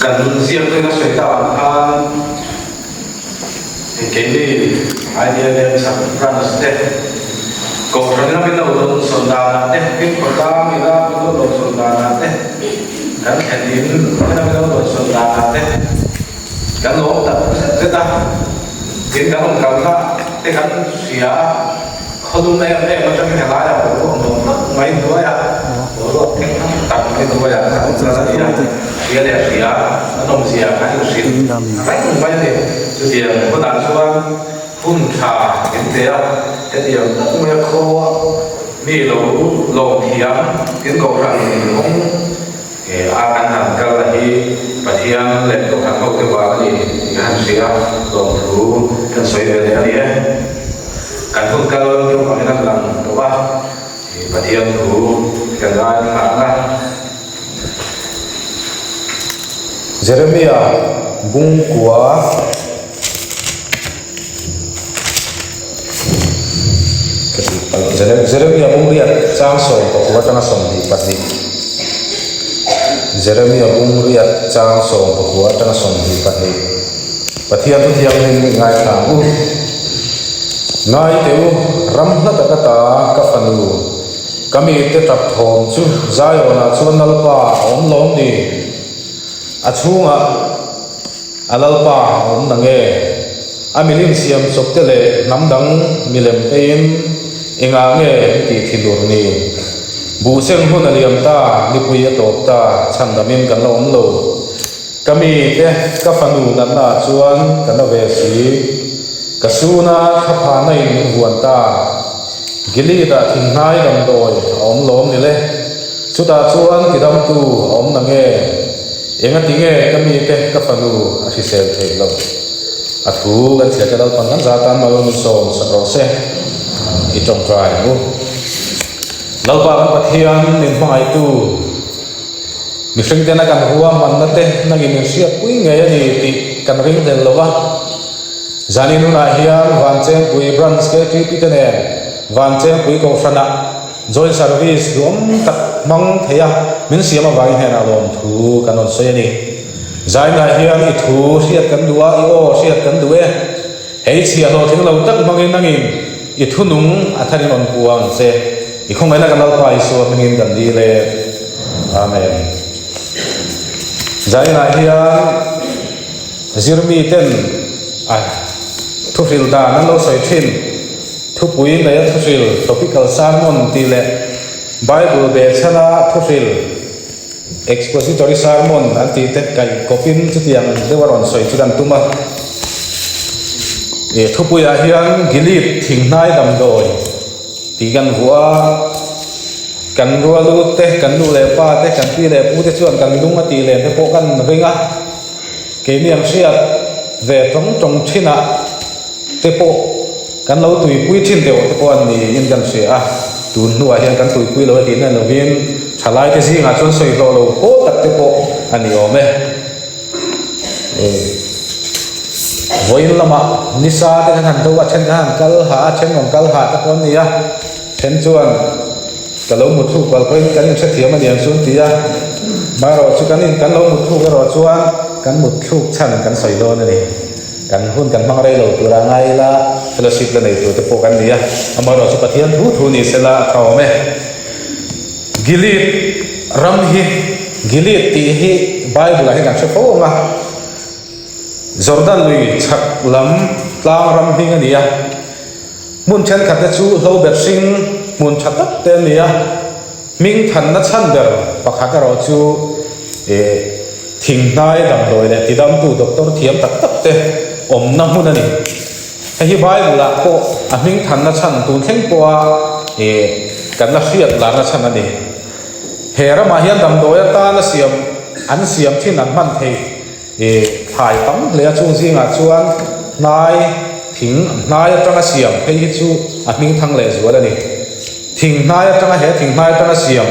cần riêng tôi nó sẽ tạo cái idea để sản ra nó sẽ còn trong nó bên đầu nó sồn đà là thế cái phần ta mình ra bên đầu sồn đà là thế cái hệ thống cái bên đầu sồn đà là thế cái lỗ tập thế ta cái không cần ta cái xìa không em nó trong cái lái là của mấy đứa à của cái tập cái đứa à nó là gì à cái đẹp xìa nó nông xìa cái nó xịn cái không phải gì thì có đàn xuống phun trà cái thế cái điều cũng là khô mi lẩu thiam cái cầu rằng cũng cái ăn hàng cái là gì và thiam lên cầu hàng hậu tiêu hóa cái gì cái hàng xìa lẩu thú cái xoay về cái gì cần phương cơ trong khoảng năm lần đúng không và thiam thú cần ra khả năng Jeremiah bung của Jeremiah bung riat trang soi của trang soi di pasti Jeremiah bung riat trang soi của trang soi di pasti pathiam tu thiam ni ngai thang ngai teu ram na ta ta ka fanu kami te tap thom chu zayo na chuan nalpa om lom ni achunga alalpa om nange amilim siam soktele namdang milem pein inga nge ti thilur ni bu seng hun aliam ta nipui atop ta chandamim kan lom lo kami te ka fanu nan na chuan kan ve si kasuna khapha na in huan ta gili da thingnai dam doi om lom ni le chuta chuan kidam tu om nange enga tinge kami te ka fanu a hisel thei lo athu kan thia kadal pan kan zatan malon som sa rose i trong trai mu lalpa kan pathian nin mai tu mi sing te na kan huwa man na te nagi min sia pui nge ani ti kan ring del lo wa zani nu na hian van chen pui branch ke ti ti ne van chen pui ko sana joint service dum tak mang theya min sia ma vai hena lom thu kanon se ni zai na hian i thu siat kan duwa i o siat kan duwe hei chia lo thing lo tak mangin nangin i thunung atharin on puang se i khong ena kan alpa i so mangin kan di le amen zai na hian zirmi ten thu fil da nan lo soi thin thu pui le thu fil topical sermon ti le bible be chana thu fil expository sermon anti te kai kopin chu tiang dewaron soi chu dan tuma e thu pui a hian gilit thingnai dam doi ti gan huwa kan rual lu te kan nu le pa te kan pi le pu te chuan kan lunga ti le te po kan ringa ke niam siat ve tong thina te po kan lo tui pui thin deuh te po an ni in kan se a tun nuwa hian kan tui pui lo ti na lo vin thalai te zinga chon soi lo po tak te po ani ome voin lama nisa te kan han do wa chen kan kal ha chen ngom kal ha ta kon ni a chen chuan kalo mu thu kal ko kan se thiam ani an sun ti a ma ro chu kan in kan lo mu thu ka ro chuan kan mu thu chan kan soi lo na ni kan hun kan mang rei lo tu ra ngai la fellowship la nei tu te po kan ni a ama ro chu pathian thu ni se la thawme gilit ram hi gilit ti hi bible hi kan se fo ma jordan lui chak lam tlang ram hi ani a mun chen khat te chu lo ber sing mun thatak te ni a ming than na chan ber pakha ka ro chu thingnai dam doi le tidam tu doctor thiam tak tak te om na mun ani hi bible la ko a ming than na chan tu thleng po a kan la hriat la na chan ani hera ma hian dam doi ta na siam an siam thin an man thei thai tam le chung zinga chuan nai thing nai atanga siam hei hi chu a ming thang le zual ani thing nai atanga he thing nai atanga siam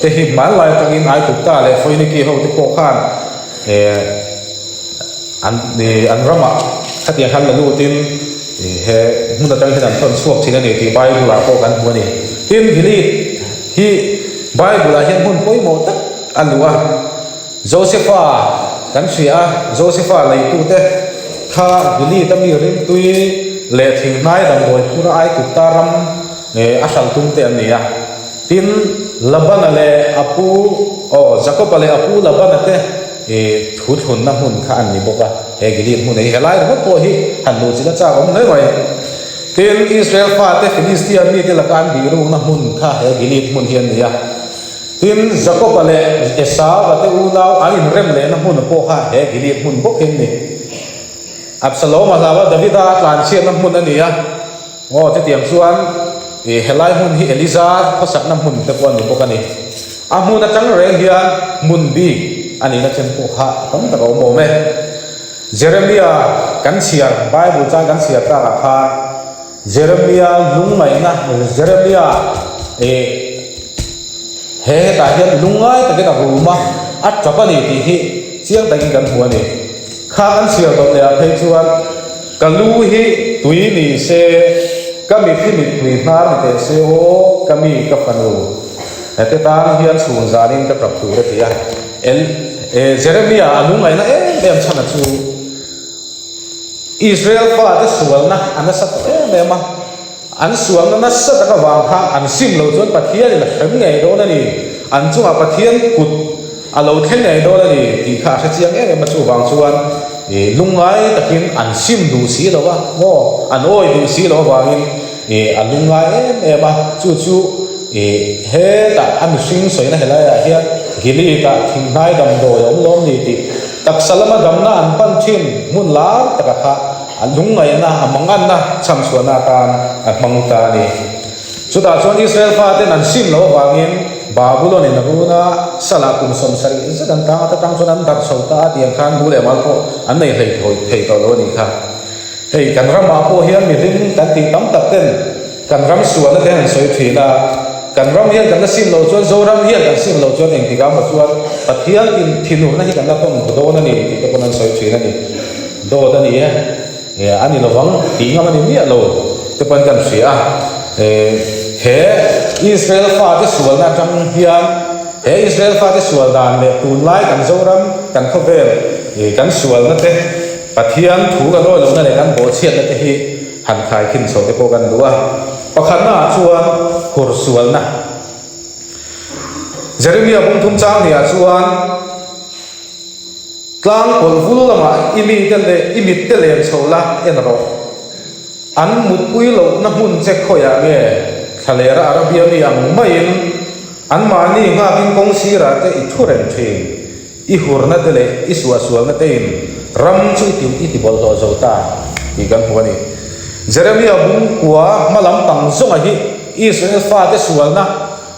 te hi man lai tangin ai tuk ta le foi ni ki ho te po khan an rama khatia khan la lu tin he mun da tang hian ton suak thina ni ti bible la ko kan hu ni tin gili hi bible la hian mun poi mo tak alua josepha kan sia Josepha lei tu te kha gili tami rim tui le thing nai dam boi pura ai ku taram asal tum te ania tin labana le apu Jacob le apu labana te thu thun na hun kha an ni boka he gili mun ei helai ro po hi han lu chi la cha om nei mai tin Israel fa te Philistia mi te la kan bi ru na hun kha he gili mun hian nia tin Jacob le Esau wa te ulau ai rem le na hun po kha he gili mun bok hin ni Absalom alawa Davida tlan chen na mun ania te tiam chuan helai hun hi Eliza khosak na mun te pon ni boka ni amun na chang reng hian mun bi ani na chen po kha tam ta mo me Jeremiah kan siar Bible cha kan siar ta kha Jeremiah lung mai na Jeremiah he ta hian lungai ta ke ta ruma at chapani ti hi chiang ta kan huan ni kha kan siar do le a phei chuan kalu hi tui ni se kami fi mi tui na ni te se o kami ka panu te ta hian sun zanin ka prap tu re tia Jeremiah lung mai na dem chana chu Israel fa te sual na ana sat ma an sual na sat ka wang kha an sim lo chon pathian la hem ngai do na ni an chunga pathian kut alo theng ngai do na ni ti kha sa chiang ma chu wang chuan lungai takin an sim du si lo wa mo an oi du si lo wangin an lungai ma chu he ta an sing soi na helaya hian gili ta thing nai dam do yom lom ni ti tak salama dam na an pan thin mun la ta kha lungai na amangan na cham suana kan manguta ni chuta chuan Israel fa te nan sim lo wangin Babylon in runa sala kum som sari zadan ta tang chuan an dar sauta tiang khan bu le mal ko an nei thei to lo ni kha hei kan ram ma po hian mi rim kan ti tam tak ten kan ram suana te han soi thina kan ram hian kan sim lo chuan zo ram hian kan sim lo chuan eng ti ga ma chuan pathian tin thinu na hi kan la pom do na ni ti ko nan soi thina ni do da ni ani lo wang ti nga mani mi lo te pan kan sia he Israel fa te sual na tang hian he Israel fa te sual dan le tun lai kan zo ram kan khovel kan sual na te pathian thu ga lo na le kan bo chiat na te hi han khai khin so te ko kan duwa pakhat na chuan khur sual na Jeremiah bung thum chang ni a chuan tlang kol vul lama imi te le chola en ro an mut pui lo na hun che khoya nge thalera arabia ni ang main an mani nga king kong sira te I thuren thing I hurna te le I sual na tein ram chu ti bol zo zo ta I kan huani Jeremiah bung kwa malam tang zonga hi Israel fa te sual na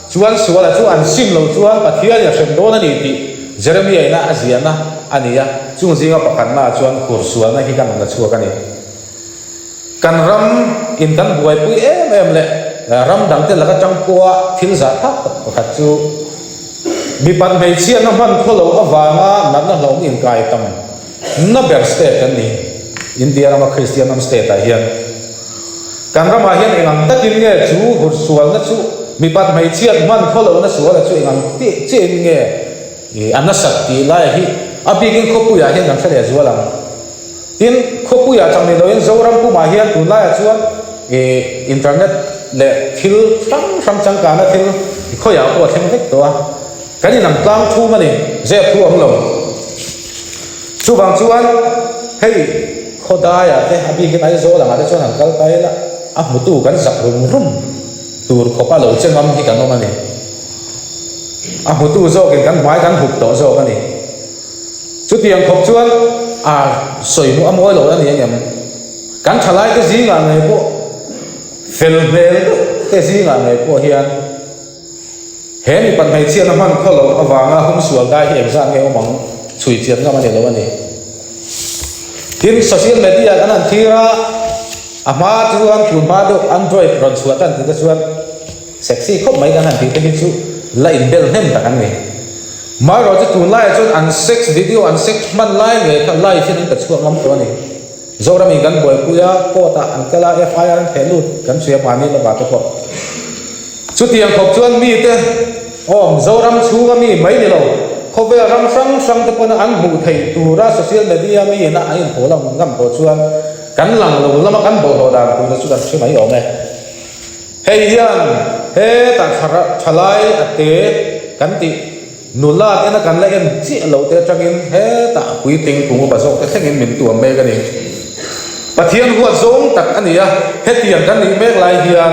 chuan sual chu an sim lo chuan pathian ya sem do na ni ti Jeremiah na aziana ania chung zinga pakhan na chuan khur sual na hi kan na chua kan ni kan ram in kan buai pui em le ram dang te laka chang kwa thil za thak pakhat chu mi pan mei chia na man kholo awanga nan na hlom in kai tam na ber state kan ni India ma Christian nam state a hian kan ram a hian engang takin nge chu hur sual na chu mi pan mei chia man kholo na sual chu engang ti chen nge anna sakti lai hi abigin khopu ya hian dang thale zualang tin khopu ya chang ni loin zoram pu ma hian tu lai chuan internet le thil sam chang ka na thil khoya ko theng hek to kan ni nam tlang thu ma ni je thu am lo chu bang chuan hei khoda ya te abigin ai zo lang a chuan an kal tai la a mutu kan sak rum tur khopa lo chengam hi kan no ma ni a mutu zo kan mai kan hup to zo kan ni chu tiang khop chuan soi nu amoi lo ni ngam kan thalai ke zinga ngai po fel bel ke zinga ngai po hian he ni pan mai chian man kholo awanga hum sual da hi exam nge omang chui chian nga mani lo ani tin social media kan an thira ama chuan tun ma do android ron suatan ti chuan sexy khop mai kan han ti te hi chu la in bel hem ta kan nge mai ro chu tun lai chu an sex video an sex man lai nge kan lai fin ka chuang ngam to ni zorami kan boy puya ko ta an kala FIR an phelut kan sia pani la ba to ko chu tiang khop chuan mi te om zoram chu ga mi mai ni lo เขาเวรำสังแต่พออันหมู่ไทยตัวราโซเชียลมีเดียมีนะไอ้พวกเรางั้นพอชวนกันหลังเราแล้วมากันบอกเราดังคุยกันสุดใช่ไหมอ๋อไงเฮียนเฮตัดฉลายเตะกันตินุลาเอ็นกันเล่นที่เราเตะจังอินเฮตัดคุยติงกูมาส่งแต่เส้นมินตัวเมกันนี่ปะเทียนหัวทรงตัดอันนี้เฮตียนกันนี่เมกลายเฮียน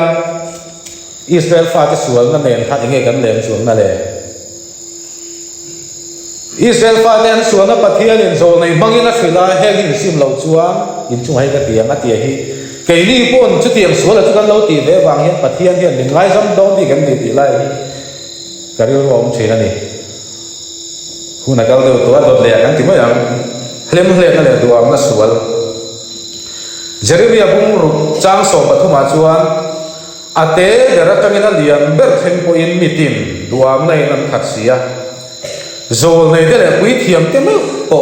อิสราเอลฟ้าจะสวนกันเองถ้าอย่างเงี้ยกันเล่นสวนนั่นแหละอิสราเอลฟ้าเนี่ยสวนกับปะเทียนโซนในบางอย่างฟิลาเฮกินซิมเหล่าจวนอินช่วยกันเตียงกันเตียงที่เกลี่ปนจุดเตียงสวนแล้วจุดกันเหล่าตีเวบางอย่างปะเทียนเนี่ยหนึ่งไล่ซ้ำดองที่กันตีไล่ก็เรียกว่าผมเชื่อนี่คุณนักเอาตัวโดดเดี่ยวกันที่ไม่อย่างเล่มนั่นแหละตัวมันสวนเจริญบุ้งรุจางส่งปฐุมาจวนอาเตะเดรัตมินาเลียนเบิร์เทนโพอินมิตินดวงในนั้นขัดเสียโซในเดลกุยเทียมเต็มโอ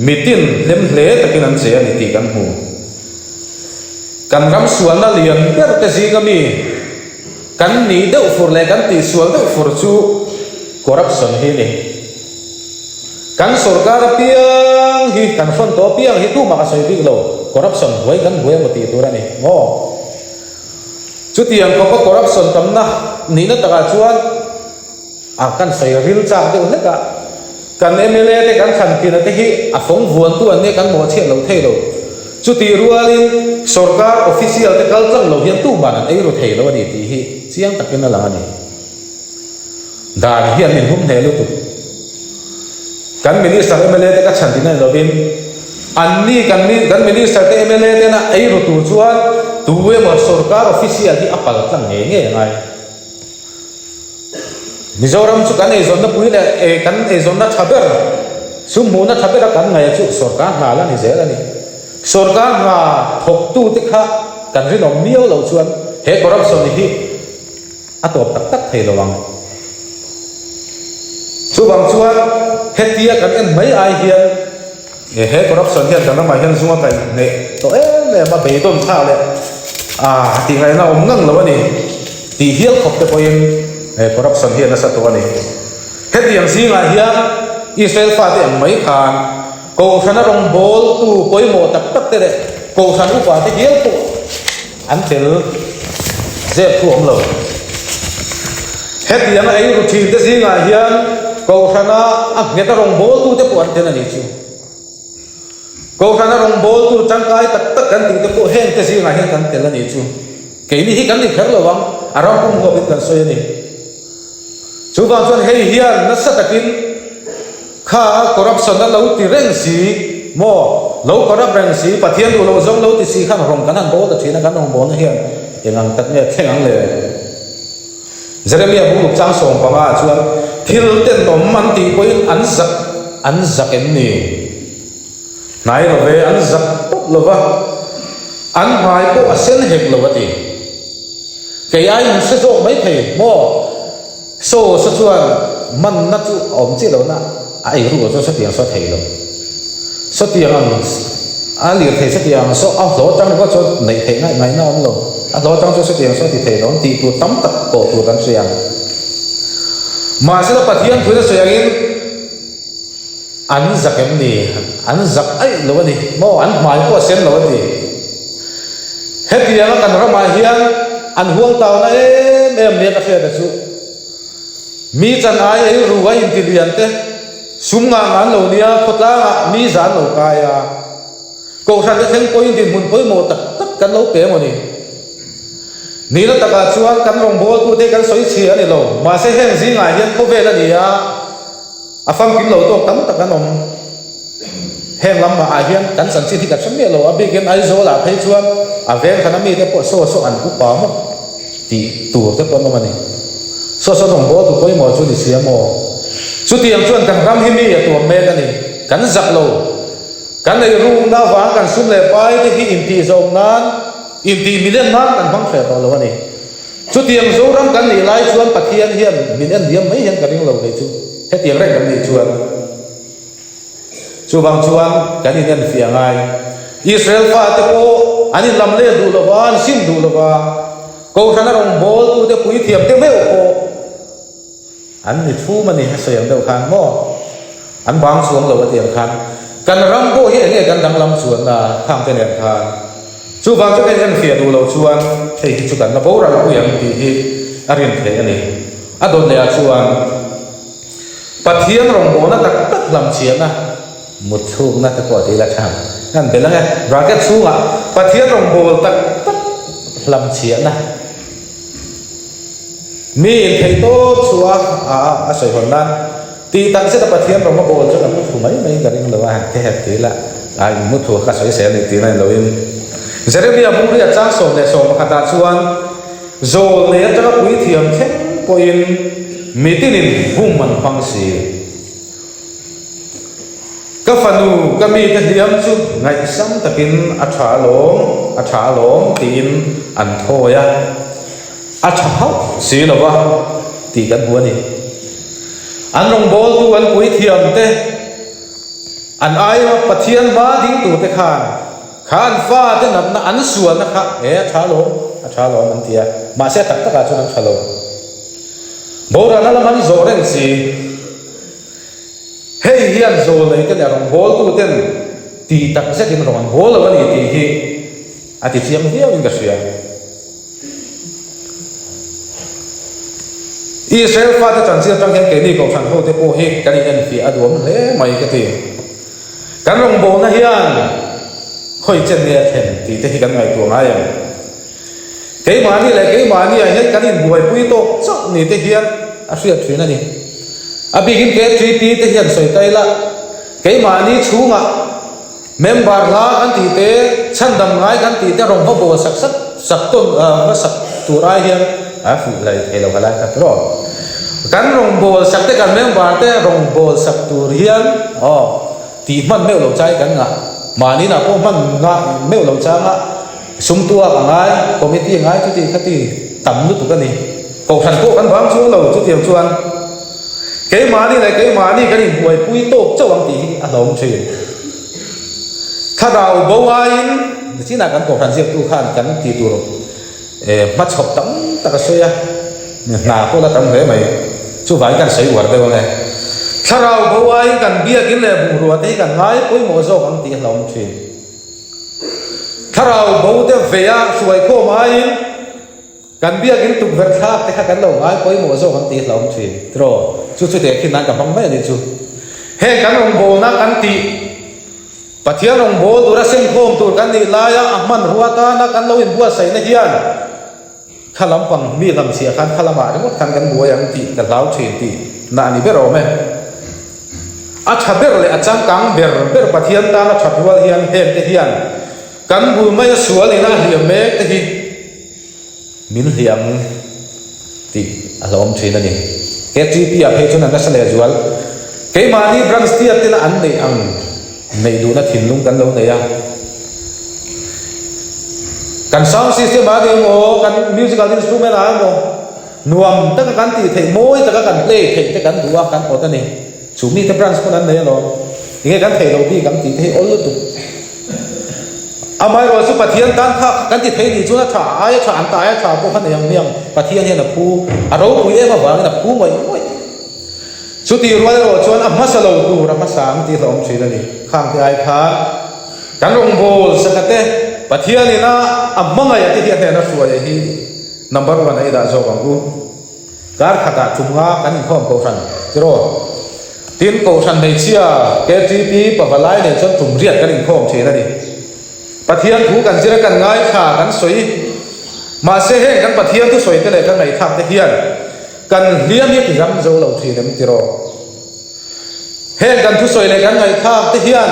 มิตินเล่มเละตะกินันเสียนิติกันหูกันรำสวนนาเลียนเบิร์เตซีก็มีกันนี้เดาฟูร์เลยกันตีสวนเดาฟูร์จูคอร์รัปชันฮีนี่กันสุรการเปียงฮีกันฝนตัวเปียงฮีตู้มาก็ใส่บิ๊กโลคอร์รัปชันหวยกันหวยมาตีตัวนี่โอ้จุดyang kau korupsi tamna nina tak acuan akan saya real cak tu nak kan MLA te kan khanti na te hi afong vuan tu ane kan mo che lo thei lo chuti rualin sarkar official te kalchang lo hian tu ban ai ro thei lo ni ti hi chiang takin na lang ani dan hian min hum ne lo tu kan minister MLA te ka chanti na lo bin anni kan minister te MLA te na ai ro tu chuan tuwe mo sarkar official hi apal tlang nge ngai Mizoram chu kan ezon na puina kan ezon na thaber sumu na thaber kan ngai chu sarkar na la ni zela ni sarkar na thok tu te kha kan ri nom miao lo chuan he corruption ni hi atop tak tak thei lo wang chu bang chuan hetia kan en mai ai hian he corruption hian kan ma hian zunga kai ne to le ma be don tha le ti ngai na om ngang lo ni ti hial khop te poin corruption hian na sa to ni he tiang si nga hian Israel fa te mai khan ko thana rong bol tu poi mo tak tak te le ko than u pa te hial po an tel je thu om lo he tiang ai ru thi te si nga hian ko thana ngeta rong bol tu te po an te na ni chu ko thana rong bol tu changkai tak tak kan ti te po hen te si nga hian kan tel ani chu ke ni hi kan ni kher lo wang aram kum ho bit kan soy ni chu bang chuan hei hian na sa takin kha corruption na lo ti reng si mo lo corrupt reng si pathian du lo zong lo ti si khan rong kan han bol ta thina kan rong bol na hian engang tak ne thengang le Jeremiah bu chang song pa ma chuan thil ten nom man ti poin an zak em ni nai lo ve an zak top lo wa an mai ko asen hek lo wa ti ke ai in se zo mai thei mo so sa chuan man na chu om chi lo na ai ru zo sa tiang so thei lo so tiang an li thei sa tiang so a lo chang ko cho nei thei ngai na om lo a lo chang cho sa tiang so ti thei lo ti tu tam tak ko tu kan siang ma se la pathian thu na siang in an zak em ni an zak ai lo ni mo an mai ko sen lo ni heti yang kan rama hian an huang tau na em ne ka fe da chu mi chan ai ruwa intelligent te sumnga ngan lo nia khotla mi zan lo ka ya ko san theng point din mun poi mo tak tak kan lo pe mo ni la taka chuan kan rong bol tu te kan soi chi ani lo ma se heng zinga hian ko ve la ni ya afam kim lo to tam tak kan om heng lam ma a hian kan san chi thi ka cham me lo abi gen ai zo la thei chuan a ven khana mi te po so an ku pa mo ti tu te po no mani so rong bol tu poi mo chu ni sia mo chu tiang chuan kan ram hi mi ya tu me da ni kan zak lo kan nei ru na wa kan sum le pai te hi in ti zong nan in ti million nan kan bang fe to lo ni chu tiang zo ram kan ni lai chuan pathian hian million diam mai hian kan ring lo nei chu he tiang rek kan ni chuan chu bang chuan kan ni nen fiang ai Israel fa te ko ani lam le du lo wa sim du lo wa ko thana rong bol tu te pui thiam te me ko an ni thu mani soyang deuh khan mo an bang suang lo atiang khan kan ram bo hi nge kan dang lam chuan na khang te nen khan chu wang chu kan fia du lo chuan thei hi chu kan na bo ra lo yang ti hi arin the ani adon le a chuan pathian rong bo na tak tak lam chian na mut thu na ta ko ti la chang kan be la bracket chu nga pathian rong bo tak tak lam chian na mi thei to chua a soi hon nan ti tang se ta pathian rong bo chu na thu mai mai ka ring lo wa ke ha ti la ai mu thu ka soi se ni ti na lo in Jeremia bung ria chang som le som khata chuan zo le ta pui thiam thek poin mitinin bung man pang si ka fanu ka mi ka hiam chu ngai sam takin a tha lom tin an thoya a tha hau si lo wa ti kan bu ni an rong bol tu an pui thiam te an ai pathian ma ding tu te khan fa te nap na an suan na kha a tha lo man tia ma se tak taka chu nan thalo bora na laman zo reng si hei hian zo nei te rong bol tu ten ti tak se kin rong bol lo ni ti hi ati chiam hiao in ka sia Israel fa ta chan sia tang ken ke ni ko than ho te po hi kan in fi adom le mai ka ti kan rong bol na hian khoi chen ne then ti te hi kan ngai tu nga yang ke mani ai kan in buai pui to chok ni te hian a ria thina ni a bigin ke tri ti te hian soi tai la ke mani chunga member la an ti te chan dam ngai kan ti te rong ho bo sak ton ma sak tu rai hian a fu lai hello hala ka tro kan rong bo sak te kan member te rong bo sak tu hian ti man me lo chai kan nga mani na ko man nga me lo cha nga sum tua ka ngai committee ngai chu ti khati tam nu tu ka ni ko than ko kan bang chu lo chu tiam chuan ke mani ka ni buai pui to chawang ti a lom thi thadau bo wain chi na kan ko than siap tu khan kan ti tu ro ma chop tam ta ka soya na ko la tam re mai chu vai kan sei war de wa Sarau bawai kan bia kin le bu ruat ei kan ngai poi mo zo kan ti hlom thi Sarau bau te veya suai ko mai kan bia kin tuk ver thak te kha kan lo ngai poi mo zo kan ti hlom thi tro chu te khin nan ka bang mai ni chu he kan ong bo na kan ti pathian ong bo dura sem khom tur kan ni la ya ahman ruata na kan lo in bua sai na hian khalam pang mi lam sia kan khalama ri kan kan bua yang ti ka lau thi ti na ni be ro me a chaber le achang kang ber pathian ta na chatwal hian hem te hian kan bu mai sual ina hiam me te hi min hiam ti alom thina ni ke ti pi a phei chuna na sale jual ke mani branch ti atina an nei ang nei du na thin lung kan lo nei ya kan sound system a ge mo kan musical instrument a mo nuam ta kan ti thei moi ta kan play thei te kan duwa kan ota ni chumi te branch ko nan nei lo nge kan thei lo bi kan ti thei ol tu amai ro su pathian tan kha kan ti thei ni chuna tha ai tha an ta ai tha po khan yang miang pathian he na phu a ro pu e ma wang na phu mai moi chu ti ro ro chuan a ma sa lo tu ra ma sang ti hlom chi la ni khang ti ai kha kan rong bol sakate pathian ni na amanga ya ti hian na suai hi number 1 ai da zo bang u kar khata chunga kan khom ko san tiro tin ko san nei chia KTP pavalai ne chon tum riat kan khom the na ni pathian thu kan jira kan ngai kha kan soi ma se he kan pathian tu soi te le kan ngai thak te hian kan liam hi ram zo lo thi nem tiro he kan thu soi le kan ngai thak te hian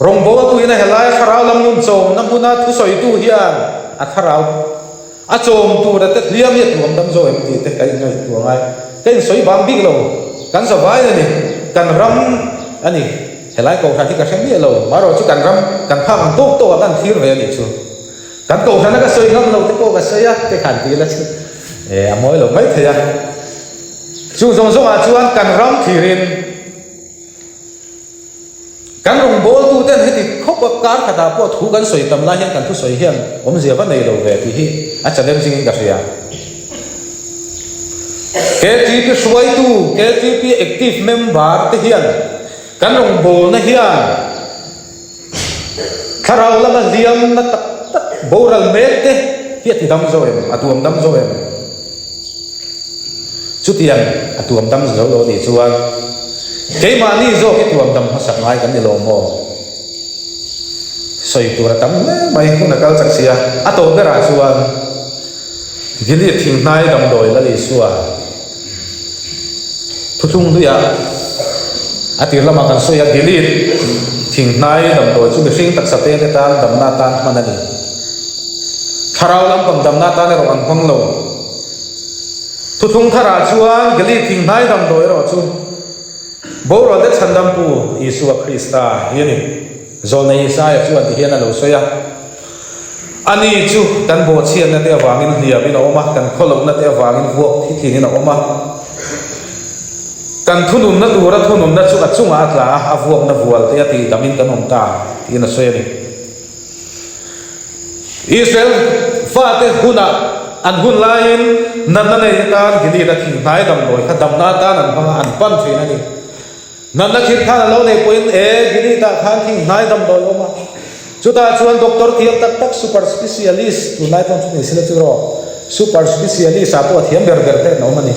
rong bo tu ina helai kharau lam nun chom namuna thu soi tu hian a kharau a chom tu da te liam hi tuam dam zo em ti te kai ngai tu ngai kai soi bang big lo kan sa vai ni kan ram ani helai ko kha ti ka sem lo maro chu kan ram kan pha kan tok to kan thir ve ni chu kan ko thana ka soi ngam lo te ko ka sai ya te khan ti la chu amoi lo mai thaya chu zong zong a chuan kan ram thirin kan rong bol tu ten heti khop ka kar khata po thu kan soi tam la hian kan thu soi hian om zia va nei lo ve ti hi a chalem jing ka ria KTP suai tu KTP active member te hian kan rong bol na hian kharau lama liam na tak tak boral mek te hiat ti dam zo em atuam dam zo em chutian atuam dam zo lo ti chuan keima ni zo ke tuam dam hasak ngai kan ni lo mo soi tu ra tam mai ku na kal chak sia ato bera chuan gili thing nai dam doi la li suwa thuthung du ya atir lama kan soya gili thing nai dam doi chu sing tak sa te tan dam na tan manani kharau lam pam dam na tan ro an phang lo thuthung thara chuan gili thing nai dam doi ro chu boro de chandam pu Isua Krista hiani zonei sa ya chuan ti hian a lo soya ani chu kan bo chian na te awangin hliam in oma kan kholok na te awangin huak thi thin in oma kan thunum na dura thunum na chu achunga atla a vuak na vual te ati damin kan om ta ina soya ni Israel fa te huna an hun lain nan na nei kan gili da thing nai dam doi kha dam na ta nan phanga an pan thin ani nan na khit khan lo nei point e gili ta khan thing nai dam doi oma chuta chuan doctor thiam tak tak super specialist tu nai ton ni sila chu ro super specialist apo thiam ber ber te no mani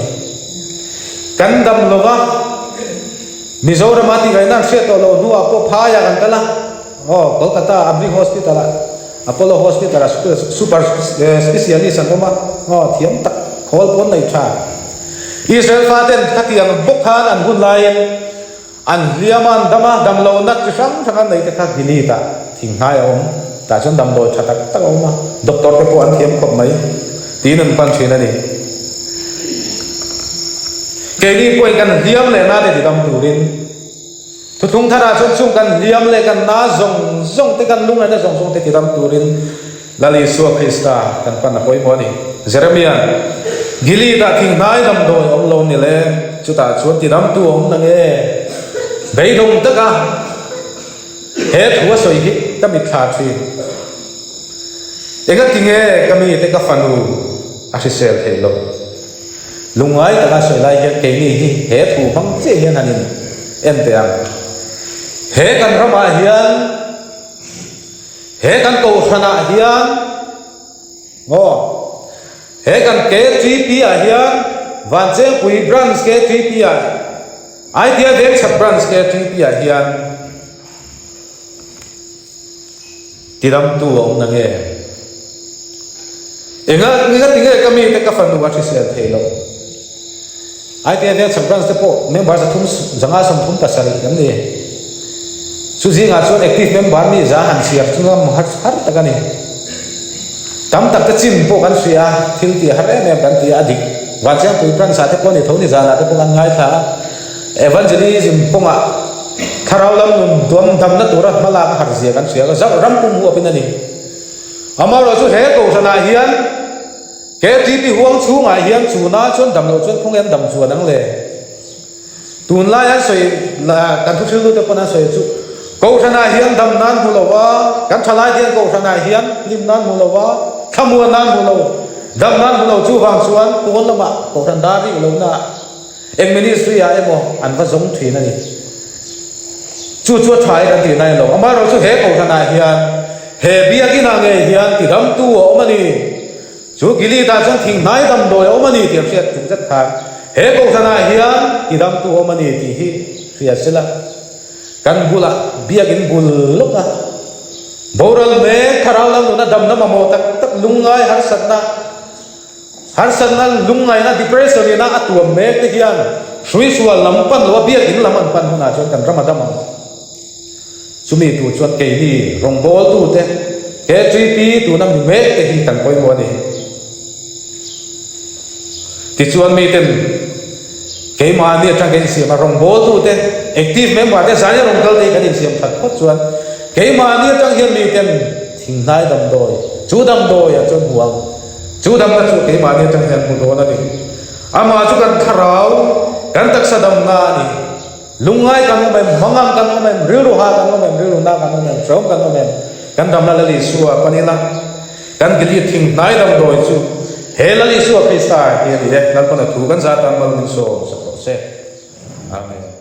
kan dam lova Mizoram ati gainan se to lo nu apo phaya kan tala Kolkata Abri Hospital Apollo Hospital super specialist an oma thiam tak khol pon nei tha Israel faten khatiang bokhan an hun lain an liaman dama dam lo nak sang thang nei te kha gilita thing hai om ta chon dam do thatak tak oma doctor te po an thiam khop mai tin an pan thina ni ke ni poi kan liam le na de dam turin thu thung thara chon chung kan liam le kan na zong zong te kan lunga na zong zong te dam turin lali Isua Krista kan pan na poi mo ni Jeremiah gili ta thing nai dam do om lo ni le chuta chuan ti dam tu om na nge bei dong taka he thua soi hi kami tha thi ega tinge kami te ka fanu asisel thelo lungai taka soi lai he ke ni hi he thu phang che hian hanin en te ang he kan rama hian he kan ko thana hian he kan KTP a hian van che pui branch KTP a idea de chap branch KTP a hian tidam tu om na nge enga ngiga tinge kami te ka fanu wa thise thelo idea de chap branch te po member sa thum janga sam thum ta sari kan ni suji nga chon active member ni za han siap chungam har ta ni tam tak ta chin po kan sia thil ti har em kan ti adik wa cha pui pran sa te po ni thoni za na te po kan ngai tha evangelism ponga tharaulam nun dom dam na tura mala ka har sia kan sia ga za ram pu mu apin ani amaro chu he ko sana hian KTP huang chu ngai hian chu na chon dam lo chon khong em dam chu nang le tun la ya soi la kan thu thil te pona soi chu ko sana hian dam nan hu lo wa kan thalai hian ko sana hian lim nan hu lo wa thamu nan hu lo dam nan hu lo chu wang chuan ko lama ko ran da ri lo na ek ministry ya emo an va zong thwi na ni chu thai kan ti nai lo amaro chu he ko sana hian he bia ki na nge hian ti dam tu o mani chu gili ta chang thing nai dam do o mani ti set tin chat kha he ko sana hian ti dam tu o mani ti hi thia sela kan bula bia gin bul loka boral me kharalam na dam na mamo tak tak lungai har satna lungai na depression na atuam me te hian sui sual lampan lo bia gin laman pan huna chon kan ramadam sumi tu chuat ke ni rong bol tu te KTP tu nam ni me te hi kan poi mo ni ti chuan mi ten ke ma ni atang ke si ma rong bol tu te active member te sa rong kal te kan siam that phot chuan ke ma ni atang hian mi ten thing nai dam doi chu dam doi ya chon huang chu dam na chu ke ma ni atang hian hu do na ni ama chu kan tharau kan tak sadam na ni lungai kan mo mem mangam kan mo mem riru ha kan mo mem riru na kan mo mem from kan mo mem kan dam la li suwa panila kan gili thing nai dam doi chu helali su Krista hi ri le nan pon thu kan za tan mal min so sa ko se amen